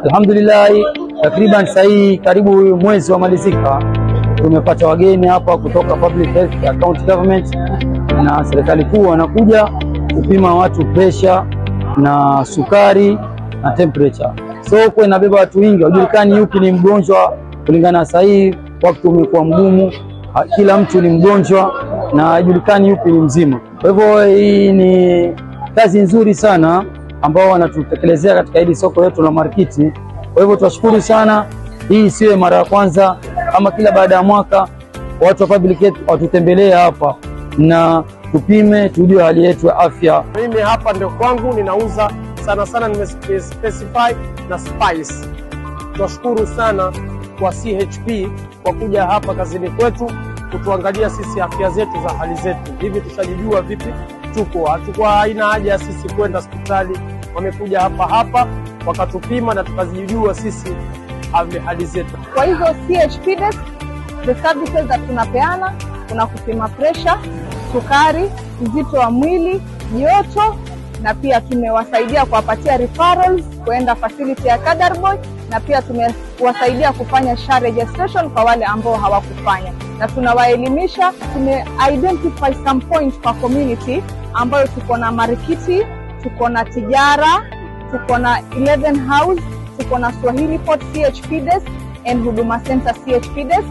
Alhamdulillah, takriban sahii karibu mwezi wa malizika, tumepata wageni hapa kutoka Public Health Account Government na serikali kuu wanakuja kupima watu pressure na sukari na temperature. So kwa inabeba watu wengi, hujulikani yupi ni mgonjwa kulingana sahii wakati umekuwa mgumu, kila mtu ni mgonjwa na hujulikani yupi ni mzima. Kwa hivyo hii ni kazi nzuri sana ambao wanatutekelezea katika hili soko letu la Marikiti. Kwa hivyo tunashukuru sana. Hii siwe mara ya kwanza, ama kila baada ya mwaka watu wa Public Health watutembelee hapa na tupime tujue hali yetu ya afya. Mimi hapa ndio kwangu ninauza sana nimespecify na spice. Tunashukuru sana kwa CHP kwa kuja hapa kazini kwetu kutuangalia sisi afya zetu za hali zetu. Hivi tushajijua vipi tuko. Hatakuwa haina haja ya sisi kwenda hospitali. Wamekuja hapa wakatupima na tukazijua sisi hali zetu. Kwa hivyo CHP desk, the services that tunapeana, kuna kupima pressure, sukari, uzito wa mwili, joto, na pia tumewasaidia kuwapatia referrals kwenda facility ya Kadarboy, na pia tumewasaidia kufanya SHA registration kwa wale ambao hawakufanya, na tunawaelimisha. Tume-identify some points for community ambayo tuko na Marikiti, tuko na Tijara, tuko na 11 House, tuko na Swahili Port CHP desk and Huduma Center CHP desk.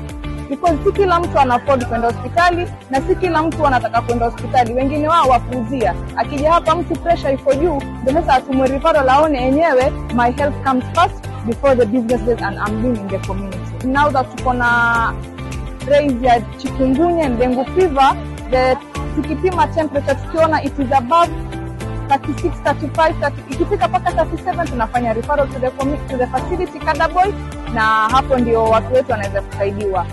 Because si kila mtu ana afford kwenda hospitali na si kila mtu anataka kwenda hospitali. Wengine wao wapuuzia. Akija hapa mtu pressure iko juu, ndio sasa atumwe referral aone enyewe my health comes first before the businesses and I'm doing in the community. Now that tuko na raise ya chikungunya and dengue fever, tukipima temperature tukiona it is above 36, 35, ikifika paka 37 tunafanya referral to the facility Kadarboy, na hapo ndio watu wetu wanaweza kusaidiwa.